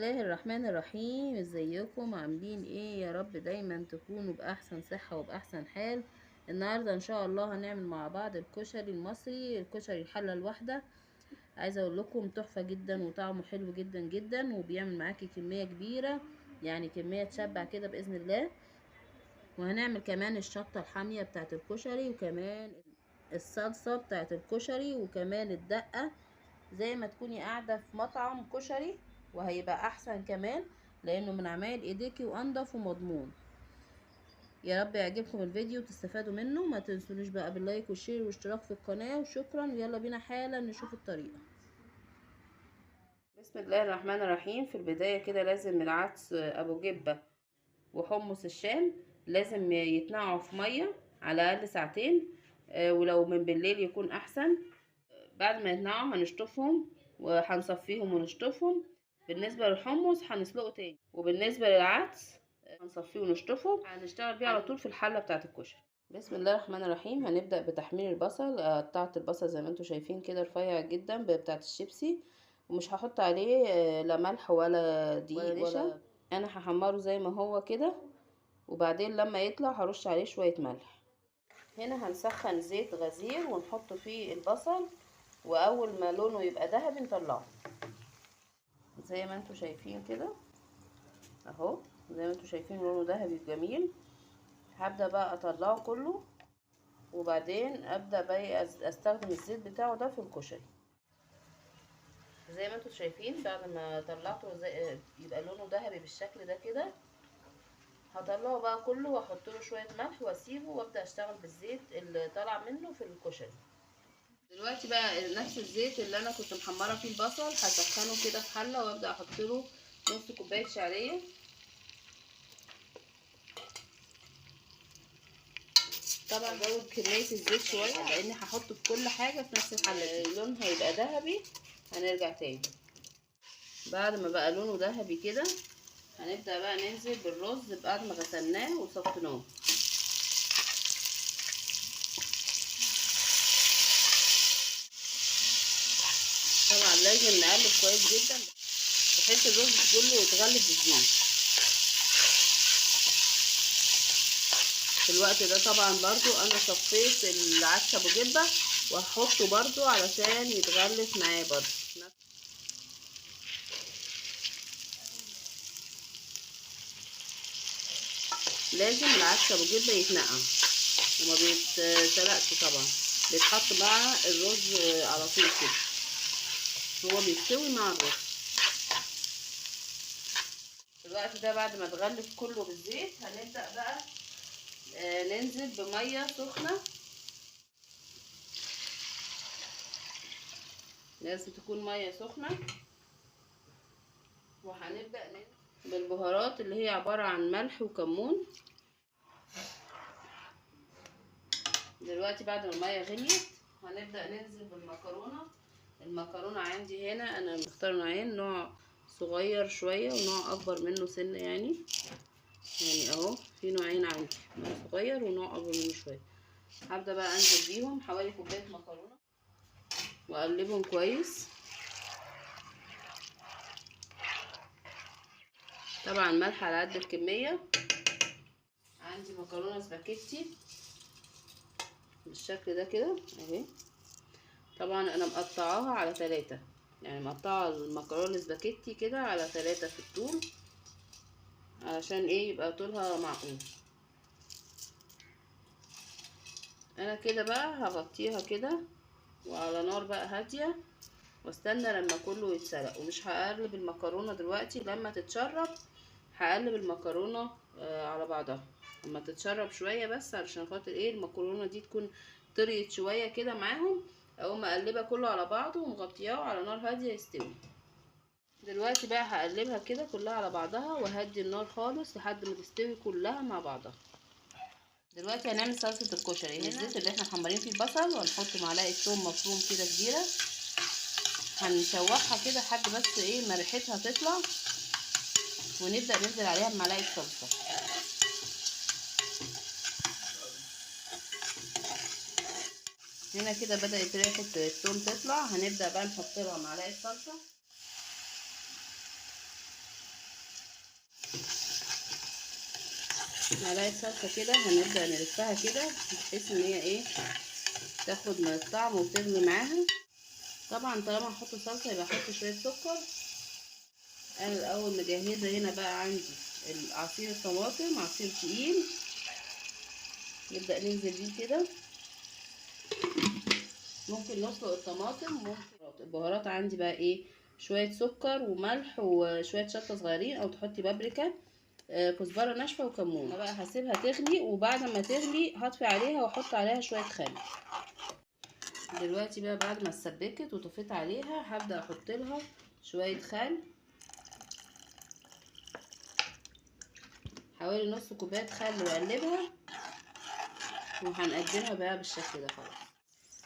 الله الرحمن الرحيم. ازيكم عاملين ايه؟ يا رب دايما تكونوا باحسن صحة وباحسن حال. النهاردة ان شاء الله هنعمل مع بعض الكشري المصري، الكشري الحلة الواحدة. عايزة اقول لكم تحفة جدا وطعمه حلو جدا جدا، وبيعمل معاكي كمية كبيرة، يعني كمية تشبع كده بإذن الله. وهنعمل كمان الشطة الحامية بتاعت الكشري، وكمان الصلصة بتاعت الكشري، وكمان الدقة، زي ما تكوني قاعدة في مطعم كشري، وهيبقى احسن كمان لانه من عمايل ايديكي وانضف ومضمون. يا رب يعجبكم الفيديو وتستفادوا منه. ما تنسونيش بقى باللايك والشير والاشتراك في القناة، وشكرا. يلا بينا حالا نشوف الطريقة. بسم الله الرحمن الرحيم. في البداية كده لازم العدس ابو جبة وحمص الشام لازم يتنقعوا في مية على الاقل ساعتين، ولو من بالليل يكون احسن. بعد ما يتنقعوا هنشطفهم وهنصفيهم ونشطفهم. بالنسبة للحمص هنسلقه تاني، وبالنسبة للعدس هنصفيه ونشطفه. هنشتغل بيه على طول في الحلة بتاعة الكشري. بسم الله الرحمن الرحيم. هنبدأ بتحمير البصل. قطعت البصل زي ما انتم شايفين كده رفيع جدا بتاعة الشيبسي، ومش هحط عليه لا ملح ولا دقيق ولا نشا. انا هحمره زي ما هو كده، وبعدين لما يطلع هرش عليه شوية ملح. هنا هنسخن زيت غزير ونحط فيه البصل، واول ما لونه يبقى ذهبي نطلعه زي ما انتوا شايفين كده اهو. زي ما انتوا شايفين لونه ذهبي جميل. هبدأ بقى اطلعه كله، وبعدين ابدأ بقى استخدم الزيت بتاعه ده في الكشري. زي ما انتوا شايفين بعد ما طلعته يبقى لونه ذهبي بالشكل ده كده، هطلعه بقى كله واحط له شويه ملح واسيبه، وابدأ اشتغل بالزيت اللي طالع منه في الكشري. دلوقتي بقى نفس الزيت اللي انا كنت محمره فيه البصل هسخنه كده في حله، وابدا احط له نص كوبايه شعريه. طبعا ازود كميه الزيت شويه لاني هحطه في كل حاجه في نفس الحله دي. لونها هيبقى ذهبي. هنرجع تاني بعد ما بقى لونه ذهبي كده، هنبدا بقى ننزل بالرز بعد ما غسلناه وصفيناه. طبعا لازم نقلب كويس جدا بحيث الرز كله يتغلف بالزيت. في الوقت ده طبعا برضو انا صفيت العدس ابو جبه، وهحطه برضو علشان يتغلف معاه برضو. لازم العدس ابو جبه يتنقع وما بيتسلقش طبعا، بيتحط مع الرز على طول كده، هو بيستوي مع الرز. في الوقت ده بعد ما اتغلف كله بالزيت هنبدأ بقى ننزل بمية سخنة. لازم تكون مية سخنة. وهنبدأ ننزل بالبهارات اللي هي عبارة عن ملح وكمون. دلوقتي بعد ما المية غليت هنبدأ ننزل بالمكرونة. المكرونة عندي هنا انا مختار نوعين، نوع صغير شوية ونوع اكبر منه سنة، يعني اهو في نوعين عندي، نوع صغير ونوع اكبر منه شوية. هبدأ بقى انزل بيهم حوالي كوباية مكرونة واقلبهم كويس. طبعا ملح على قد الكمية. عندي مكرونة سباكيتي بالشكل ده كده اهي. طبعا انا مقطعاها على 3، يعني مقطعه المكرونه السباكيتي كده على 3 في الطول، علشان ايه يبقى طولها معقول. انا كده بقى هغطيها كده وعلى نار بقى هاديه، واستنى لما كله يتسلق. ومش هقلب المكرونه دلوقتي، لما تتشرب هقلب المكرونه على بعضها لما تتشرب شويه، بس علشان خاطر ايه المكرونه دي تكون طريت شويه كده معاهم. اقوم مقلبه كله على بعضه ومغطياه على نار هاديه يستوي. دلوقتي بقى هقلبها كده كلها على بعضها وهدي النار خالص لحد ما تستوي كلها مع بعضها. دلوقتي هنعمل صلصه الكشري. هنا الزيت اللي احنا محمرين فيه البصل، وهنحط معلقه ثوم مفروم كده كبيره، هنشوحها كده لحد بس ايه ما ريحتها تطلع، ونبدا ننزل عليها بمعلقه صلصه. هنا كده بدات ريحه الثوم تطلع، هنبدا بقى نحط لها معلقه صلصه. معلقه صلصه كده، هنبدا نلفها كده بحيث ان هي ايه تاخد من الطعم وتغلي معاها. طبعا طالما هحط صلصه يبقى احط شويه سكر. انا الاول مجهزه هنا بقى عندي عصير الطماطم، عصير تقيل، نبدا ننزل بيه كده. ممكن نسلق الطماطم، ممكن البهارات عندي بقى ايه، شويه سكر وملح وشويه شطه صغيرين، او تحطي بابريكا، كزبره ناشفه وكمون. انا بقى هسيبها تغلي، وبعد ما تغلي هطفي عليها واحط عليها شويه خل. دلوقتي بقى بعد ما اتسبكت وطفيت عليها هبدا احط لها شويه خل، حوالي نص كوبايه خل، واقلبها وهنقدمها بقى بالشكل ده. خلاص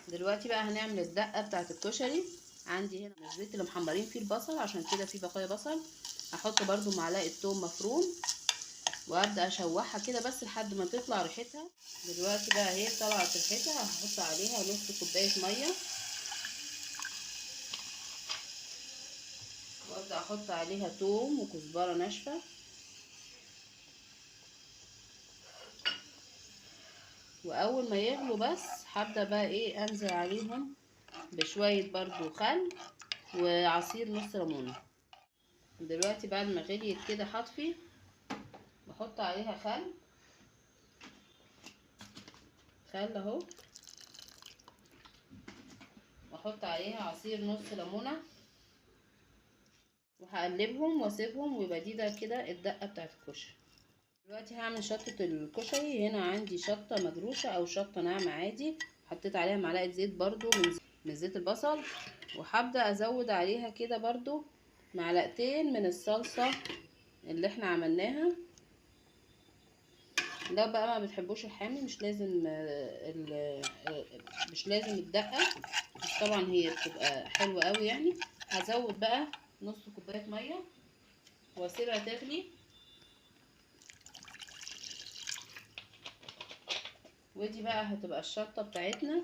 دلوقتي بقى هنعمل الدقه بتاعه الكشري. عندي هنا الزيت اللي محمرين فيه البصل، عشان كده فيه بقايا بصل. هحط برده معلقه توم مفروم، وابدا اشوحها كده بس لحد ما تطلع ريحتها. دلوقتي بقى هي طلعت ريحتها، هحط عليها نص كوبايه ميه، وابدا احط عليها توم وكزبره ناشفه، واول ما يغلوا بس هبدا بقى ايه انزل عليهم بشويه برضو خل وعصير نص ليمونه. دلوقتي بعد ما غليت كده هطفي، بحط عليها خل اهو، واحط عليها عصير نص ليمونه، وهقلبهم واسيبهم، ويبقى دي ده كده الدقه بتاعت الكشري. دلوقتي هعمل شطه الكشري. هنا عندي شطه مجروشه او شطه ناعمه عادي، حطيت عليها معلقه زيت برضو من زيت البصل، وهبدا ازود عليها كده برضو معلقتين من الصلصه اللي احنا عملناها. لو بقى ما بتحبوش الحامي مش لازم الدقه، بس طبعا هي بتبقى حلوه قوي يعني. هزود بقى نص كوبايه ميه واسيبها تغلي، ودي بقى هتبقى الشطه بتاعتنا.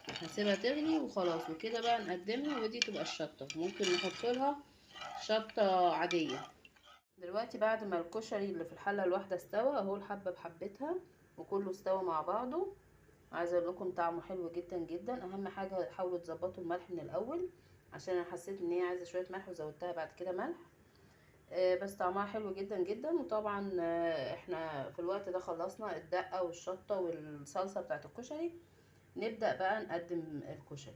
هسيبها تغلي وخلاص، وكده بقى نقدمها، ودي تبقى الشطه. ممكن نحط لها شطه عاديه. دلوقتي بعد ما الكشري اللي في الحله الواحده استوى اهو، الحبه بحبتها وكله استوى مع بعضه. عايزه اقول لكم طعمه حلو جدا جدا. اهم حاجه حاولوا تظبطوا الملح من الاول، عشان انا حسيت ان هي عايزه شويه ملح وزودتها بعد كده ملح. بس طعمها حلو جدا جدا. وطبعا احنا في الوقت ده خلصنا الدقه والشطه والصلصه بتاعه الكشري. نبدا بقى نقدم الكشري.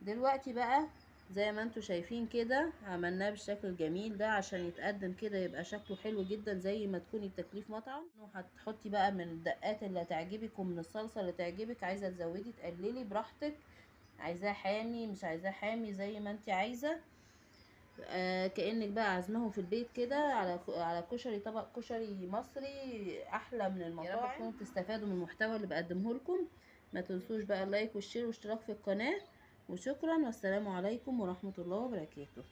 دلوقتي بقى زي ما انتوا شايفين كده عملناه بالشكل الجميل ده، عشان يتقدم كده يبقى شكله حلو جدا زي ما تكوني بتاكليه في مطعم. وهتحطي بقى من الدقات اللي هتعجبك ومن الصلصه اللي تعجبك، عايزه تزودي تقللي براحتك، عايزاه حامي مش عايزاه حامي زي ما انت عايزه. كأنك بقى عازماهم في البيت كده على كشري، طبق كشري مصري احلى من المطاعم. يا رب تكونوا تستفادوا من المحتوى اللي بقدمه لكم. ما تنسوش بقى اللايك والشير واشتراك في القناة، وشكرا والسلام عليكم ورحمة الله وبركاته.